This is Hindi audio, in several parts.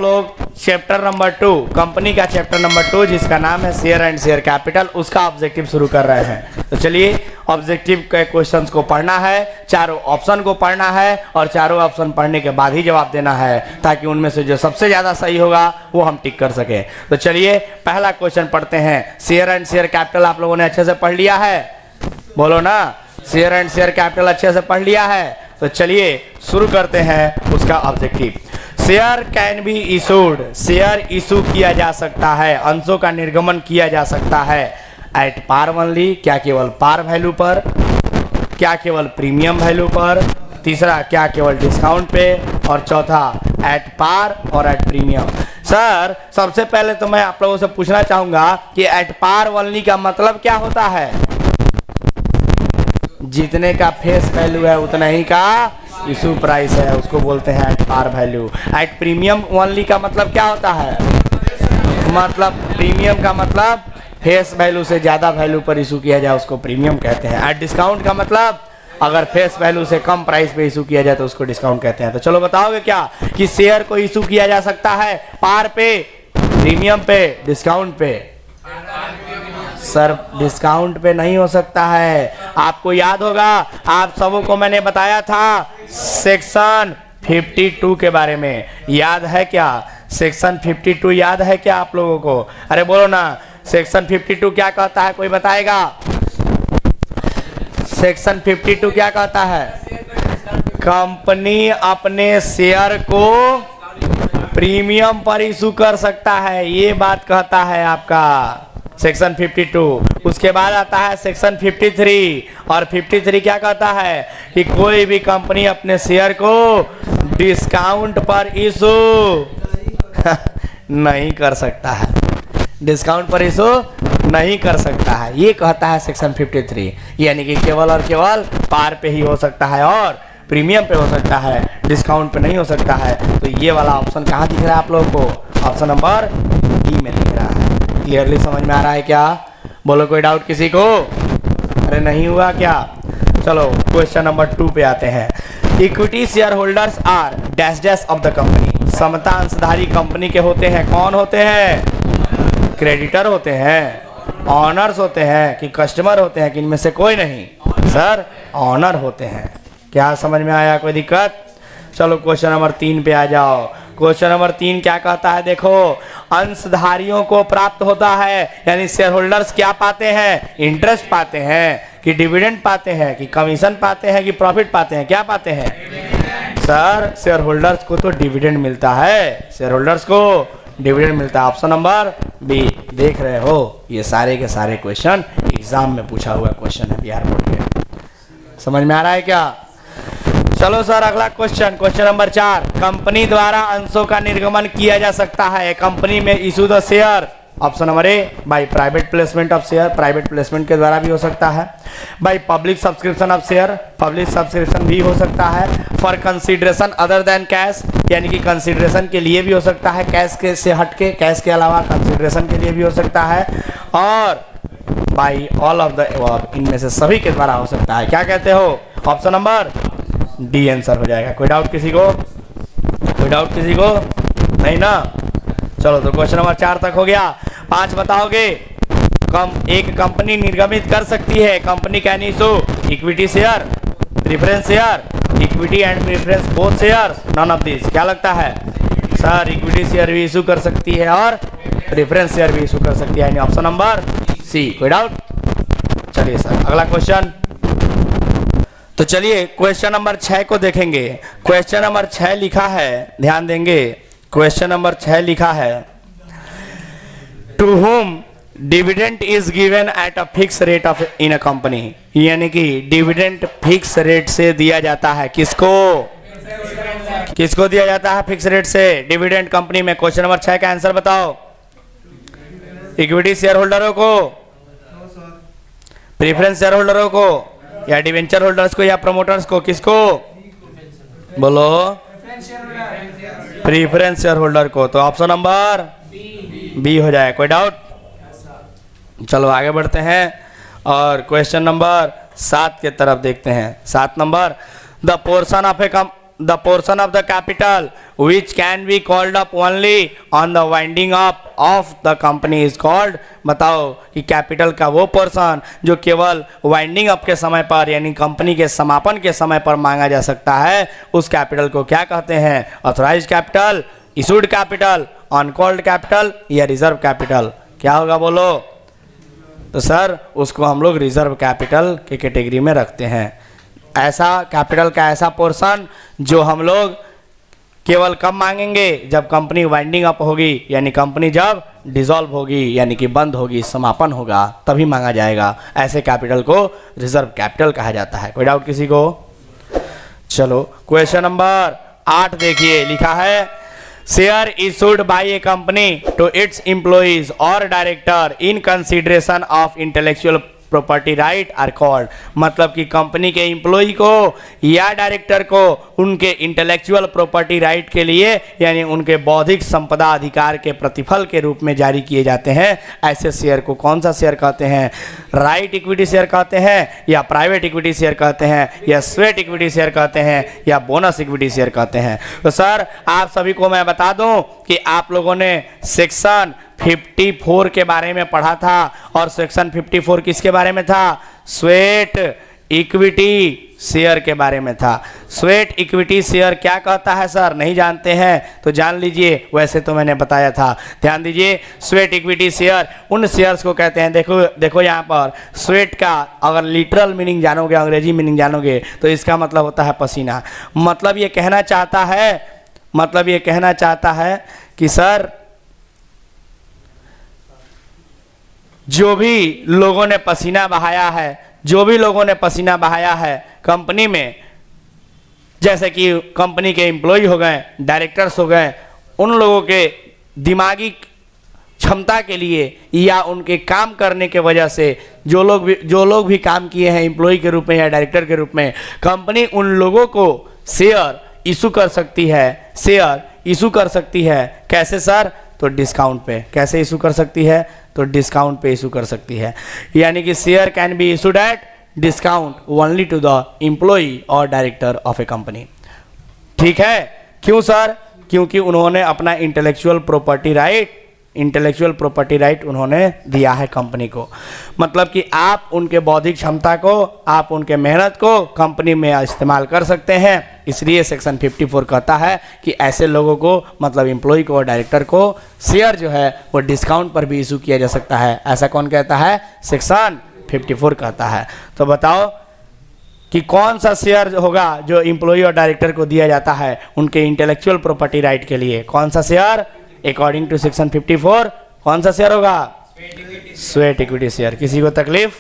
लोग चैप्टर नंबर 2, कंपनी का चैप्टर नंबर 2 जिसका नाम है शेयर एंड शेयर कैपिटल, उसका ऑब्जेक्टिव शुरू कर रहे हैं। तो चलिए ऑब्जेक्टिव के क्वेश्चंस को पढ़ना है, चारों ऑप्शन को पढ़ना है और चारों ऑप्शन पढ़ने के बाद ही जवाब देना है, ताकि उनमें से जो सबसे ज़्यादा सही होगा वो हम टिक कर सके। तो चलिए पहला क्वेश्चन पढ़ते हैं। शेयर एंड शेयर कैपिटल आप लोगों ने अच्छे से पढ़ लिया है? बोलो ना, शेयर एंड शेयर कैपिटल अच्छे से पढ़ लिया है? तो चलिए शुरू करते हैं उसका objective. Share can be issued, share issue किया जा सकता है, अंशों का निर्गमन किया जा सकता है एट पार ओनली, क्या केवल पार वैल्यू पर, क्या केवल प्रीमियम वैल्यू पर, तीसरा क्या केवल डिस्काउंट पे, और चौथा एट पार और एट प्रीमियम। सर सबसे पहले तो मैं आप लोगों से पूछना चाहूंगा कि एट पार ओनली का मतलब क्या होता है? जितने का फेस वैल्यू है उतना ही का इशू प्राइस है, उसको बोलते हैं at par value. At premium only का मतलब क्या होता है? मतलब प्रीमियम का मतलब फेस वैल्यू से ज़्यादा वैल्यू पर इशू किया जाए उसको प्रीमियम कहते हैं। एट डिस्काउंट का मतलब अगर फेस वैल्यू से कम प्राइस पे इशू किया जाए तो उसको डिस्काउंट कहते हैं। तो चलो बताओगे क्या कि शेयर को इशू किया जा सकता है पार पे, प्रीमियम पे, डिस्काउंट पे? सर डिस्काउंट पे नहीं हो सकता है। आपको याद होगा, आप सबों को मैंने बताया था सेक्शन 52 के बारे में, याद है क्या? सेक्शन 52 याद है क्या आप लोगों को? अरे बोलो ना, सेक्शन 52 क्या कहता है, कोई बताएगा? सेक्शन 52 क्या कहता है? कंपनी अपने शेयर को प्रीमियम पर इशू कर सकता है, ये बात कहता है आपका सेक्शन 52। उसके बाद आता है सेक्शन 53, और 53 क्या कहता है कि कोई भी कंपनी अपने शेयर को डिस्काउंट पर इशू नहीं कर सकता है, डिस्काउंट पर इशू नहीं कर सकता है, ये कहता है सेक्शन 53। यानी कि केवल और केवल पार पे ही हो सकता है और प्रीमियम पे हो सकता है, डिस्काउंट पे नहीं हो सकता है। तो ये वाला ऑप्शन कहाँ दिख रहा है आप लोगों को? ऑप्शन नंबर ई में दिख रहा है। क्लियरली समझ में आ रहा है क्या? बोलो कोई डाउट किसी को? अरे नहीं हुआ क्या? चलो क्वेश्चन नंबर 2 पे आते हैं। Equity share holders are dash dash of the company, समता अंशधारी कंपनी के होते हैं। कौन होते हैं? क्रेडिटर होते हैं, ऑनर्स होते हैं कि कस्टमर होते हैं कि इनमें से कोई नहीं? सर ऑनर होते हैं। क्या समझ में आया? कोई दिक्कत? चलो क्वेश्चन नंबर 3 पे आ जाओ। क्वेश्चन नंबर 3 क्या कहता है? देखो, अंशधारियों को प्राप्त होता है, यानी शेयर होल्डर्स क्या पाते हैं? इंटरेस्ट पाते हैं कि डिविडेंड पाते हैं कि कमीशन पाते हैं कि प्रॉफिट पाते हैं? क्या पाते हैं? सर शेयर होल्डर्स को तो डिविडेंड मिलता है, शेयर होल्डर्स को डिविडेंड मिलता है। Option number B. देख रहे हो, ये सारे के सारे क्वेश्चन एग्जाम में पूछा हुआ क्वेश्चन है बिहार बोर्ड के। समझ में आ रहा है क्या? चलो सर अगला क्वेश्चन, क्वेश्चन नंबर 4। कंपनी द्वारा अंशों का निर्गमन किया जा सकता है, कंपनी में issue the share. Option number A by private placement of share, private placement के द्वारा भी हो सकता है। By public subscription of share, public subscription भी हो सकता है। For consideration other than cash, यानी कि कंसीडरेशन के लिए भी हो सकता है, कैश के से हट के, कैश के अलावा कंसीडरेशन के लिए भी हो सकता है। और by all of the above, इनमें से सभी के द्वारा हो सकता है। क्या कहते हो? ऑप्शन नंबर डी आंसर हो जाएगा। कोई डाउट किसी को? कोई डाउट किसी को? नहीं ना? चलो तो क्वेश्चन नंबर 4 तक हो गया। 5 बताओगे? एक कंपनी निर्गमित कर सकती है, company can issue equity share, preference share, equity and preference both share, none of this. क्या लगता है? सर इक्विटी शेयर भी इशू कर सकती है और प्रेफरेंस शेयर भी इशू कर सकती है, यानी ऑप्शन नंबर सी। कोई डाउट? चलिए सर अगला क्वेश्चन। तो चलिए क्वेश्चन नंबर 6 को देखेंगे। क्वेश्चन नंबर 6 लिखा है, ध्यान देंगे। क्वेश्चन नंबर 6 लिखा है, to whom dividend is given at a fix rate of in a company, यानी कि डिविडेंड फिक्स रेट से दिया जाता है। किसको? किसको दिया जाता है फिक्स रेट से डिविडेंड कंपनी में? क्वेश्चन नंबर 6 का आंसर बताओ। इक्विटी शेयर होल्डरों को, प्रेफरेंस शेयर होल्डरों को, या डिवेंचर होल्डर्स को, या प्रमोटर्स को? किसको? बोलो। प्रेफरेंस शेयर होल्डर को। तो ऑप्शन नंबर बी हो जाए। कोई डाउट? चलो आगे बढ़ते हैं और क्वेश्चन नंबर 7 के तरफ देखते हैं। 7 number, the portion of A the portion of the capital which can be called up only on the winding up of the company is called. बताओ कि कैपिटल का वो पोर्शन जो केवल वाइंडिंग अप के समय पर यानी कंपनी के समापन के समय पर मांगा जा सकता है, उस कैपिटल को क्या कहते हैं? Authorised capital, issued capital, uncalled capital या रिजर्व कैपिटल? क्या होगा बोलो? तो सर उसको हम लोग रिजर्व कैपिटल के कैटेगरी में रखते हैं। ऐसा कैपिटल का ऐसा पोर्शन जो हम लोग केवल कब मांगेंगे? जब कंपनी वाइंडिंग अप होगी, यानी कंपनी जब डिसॉल्व होगी, यानी कि बंद होगी, समापन होगा, तभी मांगा जाएगा। ऐसे कैपिटल को रिजर्व कैपिटल कहा जाता है। कोई डाउट किसी को? चलो क्वेश्चन नंबर 8 देखिए, लिखा है share issued by a company to its employees और director in consideration of intellectual property right are called. मतलब कि कंपनी के एम्प्लॉय को या डायरेक्टर को उनके इंटेलेक्चुअल प्रॉपर्टी राइट के लिए यानी उनके बौद्धिक संपदा अधिकार के प्रतिफल के रूप में जारी किए जाते हैं। ऐसे शेयर को कौन सा शेयर कहते हैं? राइट इक्विटी शेयर कहते हैं, या प्राइवेट इक्विटी शेयर कहते हैं, या स्वेट इक्विटी शेयर कहते हैं, या बोनस इक्विटी शेयर कहते हैं? तो सर आप सभी को मैं बता दूं कि आप लोगों ने सेक्शन 54 के बारे में पढ़ा था, और सेक्शन 54 किसके बारे में था? स्वेट इक्विटी शेयर के बारे में था। स्वेट इक्विटी शेयर क्या कहता है सर? नहीं जानते हैं तो जान लीजिए, वैसे तो मैंने बताया था। ध्यान दीजिए, स्वेट इक्विटी शेयर उन शेयर्स को कहते हैं। देखो यहाँ पर स्वेट का अगर लिटरल मीनिंग जानोगे, अंग्रेजी मीनिंग जानोगे, तो इसका मतलब होता है पसीना। मतलब ये कहना चाहता है कि सर जो भी लोगों ने पसीना बहाया है कंपनी में, जैसे कि कंपनी के एम्प्लॉय हो गए, डायरेक्टर्स हो गए, उन लोगों के दिमागी क्षमता के लिए या उनके काम करने के वजह से जो लोग भी काम किए हैं एम्प्लॉय के रूप में या डायरेक्टर के रूप में, कंपनी उन लोगों को शेयर इशू कर सकती है। कैसे सर? तो डिस्काउंट पे। कैसे इशू कर सकती है? तो डिस्काउंट पे इशू कर सकती है। यानी कि share can be issued at discount only to the employ और डायरेक्टर ऑफ ए कंपनी। ठीक है? क्यों सर? क्योंकि उन्होंने अपना इंटेलेक्चुअल प्रॉपर्टी राइट उन्होंने दिया है कंपनी को। मतलब कि आप उनके बौद्धिक क्षमता को, आप उनके मेहनत को कंपनी में इस्तेमाल कर सकते हैं। इसलिए सेक्शन 54 कहता है कि ऐसे लोगों को, मतलब एम्प्लॉय को और डायरेक्टर को शेयर जो है वो डिस्काउंट पर भी इशू किया जा सकता है। ऐसा कौन कहता है? सेक्शन 54 कहता है। तो बताओ कि कौन सा शेयर होगा जो एम्प्लॉय और डायरेक्टर को दिया जाता है उनके इंटेलेक्चुअल प्रॉपर्टी राइट के लिए? कौन सा शेयर? अकॉर्डिंग टू सेक्शन 54 कौन सा शेयर होगा? Sweat equity share. किसी को तकलीफ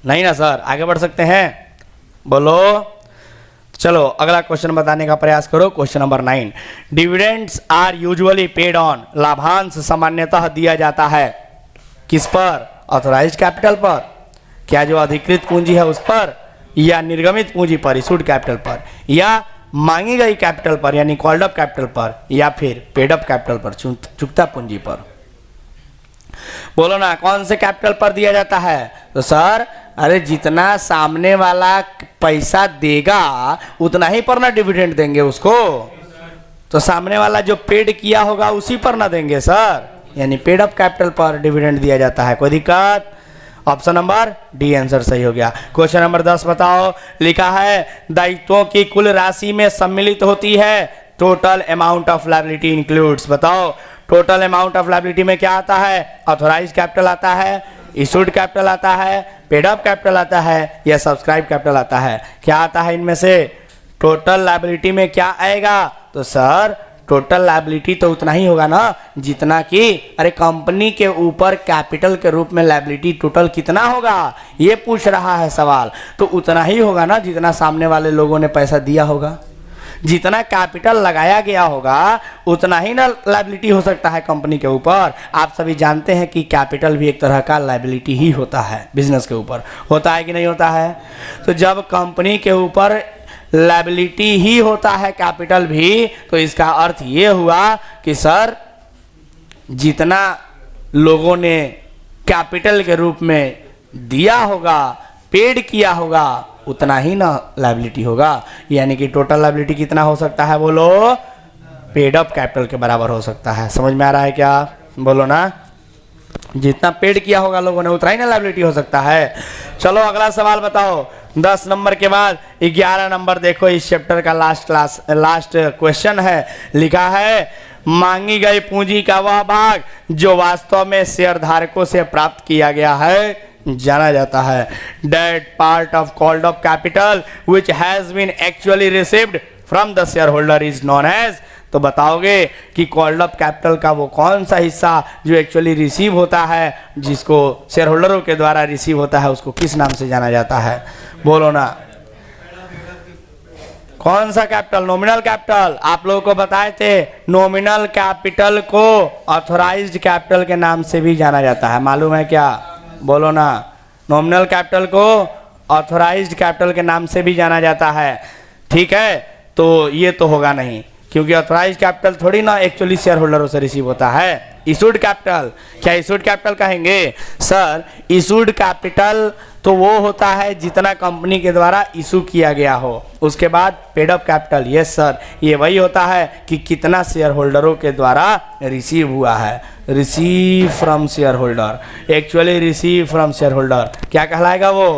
नहीं ना सर? आगे बढ़ सकते हैं? बोलो। चलो अगला क्वेश्चन बताने का प्रयास करो। Question number 9, dividends are usually paid on. लाभांश सामान्यतः दिया जाता है किस पर? ऑथराइज्ड कैपिटल पर। क्या जो अधिकृत पूंजी है उस पर, या निर्गमित पूंजी पर, इशूड कैपिटल पर, या मांगी गई कैपिटल पर यानी कॉल्ड अप कैपिटल पर, या फिर पेड अप कैपिटल पर, चुकता पूंजी पर? बोलो ना, कौन से कैपिटल पर दिया जाता है? तो सर अरे जितना सामने वाला पैसा देगा उतना ही पर ना डिविडेंड देंगे उसको। तो सामने वाला जो पेड किया होगा उसी पर ना देंगे सर, यानी पेड अप कैपिटल पर डिविडेंड दिया जाता है। कोई दिक्कत? ऑप्शन नंबर डी आंसर सही हो गया। क्वेश्चन नंबर 10 बताओ, लिखा है दायित्वों की कुल राशि में सम्मिलित होती है total amount of liability includes. बताओ टोटल अमाउंट ऑफ लायबिलिटी में क्या आता है? ऑथराइज्ड कैपिटल आता है, इशूड कैपिटल आता है, पेड अप कैपिटल आता है, या सब्सक्राइब कैपिटल आता है? क्या आता है इनमें से? टोटल लायबिलिटी में क्या आएगा? तो सर टोटल लायबिलिटी तो उतना ही होगा ना जितना कि, अरे कंपनी के ऊपर कैपिटल के रूप में लायबिलिटी टोटल कितना होगा ये पूछ रहा है सवाल। तो उतना ही होगा ना जितना सामने वाले लोगों ने पैसा दिया होगा। जितना कैपिटल लगाया गया होगा उतना ही ना लायबिलिटी हो सकता है कंपनी के ऊपर। आप सभी जानते हैं कि कैपिटल भी एक तरह का लायबिलिटी ही होता है, बिजनेस के ऊपर होता है कि नहीं होता है? तो जब कंपनी के ऊपर लायबिलिटी ही होता है कैपिटल भी, तो इसका अर्थ ये हुआ कि सर जितना लोगों ने कैपिटल के रूप में दिया होगा, पेड किया होगा, उतना ही ना लायबिलिटी होगा, यानी कि टोटल लायबिलिटी कितना हो सकता है बोलो, पेड अप कैपिटल के बराबर हो सकता है। समझ में आ रहा है क्या, बोलो ना, जितना पेड किया होगा लोगों ने उतना ही ना लायबिलिटी हो सकता है। चलो अगला सवाल बताओ, 10 नंबर के बाद 11 नंबर देखो, इस चैप्टर का लास्ट क्वेश्चन है। लिखा है मांगी गई पूंजी का वह भाग जो वास्तव में शेयर धारकों से प्राप्त किया गया है जाना जाता है। That part of called up capital which has been actually received from the share holder is known as. तो बताओगे कि कॉल्ड अप कैपिटल का वो कौन सा हिस्सा जो एक्चुअली रिसीव होता है, जिसको शेयर होल्डरों के द्वारा रिसीव होता है, उसको किस नाम से जाना जाता है, बोलो ना। कौन सा कैपिटल, नॉमिनल कैपिटल। आप लोगों को बताए थे नॉमिनल कैपिटल को ऑथराइज्ड कैपिटल के नाम से भी जाना जाता है, मालूम है क्या, बोलो ना। नॉमिनल कैपिटल को ऑथराइज्ड कैपिटल के नाम से भी जाना जाता है, ठीक है। तो ये तो होगा नहीं, क्योंकि ऑथराइज्ड कैपिटल थोड़ी ना एक्चुअली शेयर होल्डरों से रिसीव होता है। इशूड कैपिटल, क्या इशूड कैपिटल कहेंगे सर? इशूड कैपिटल तो वो होता है जितना कंपनी के द्वारा इशू किया गया हो। उसके बाद paid up capital, yes sir, ये वही होता है कि कितना शेयर होल्डरों के द्वारा रिसीव हुआ है। Receive from share holder, actually receive from share holder, क्या कहलाएगा वो,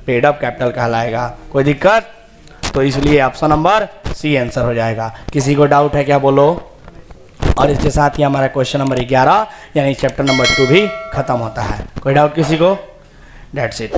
पेड अप कैपिटल कहलाएगा। कोई दिक्कत? तो इसलिए ऑप्शन नंबर सी आंसर हो जाएगा। किसी को डाउट है क्या, बोलो। और इसके साथ ही हमारा क्वेश्चन नंबर 11 यानी चैप्टर नंबर 2 भी खत्म होता है। कोई डाउट किसी को? That's it.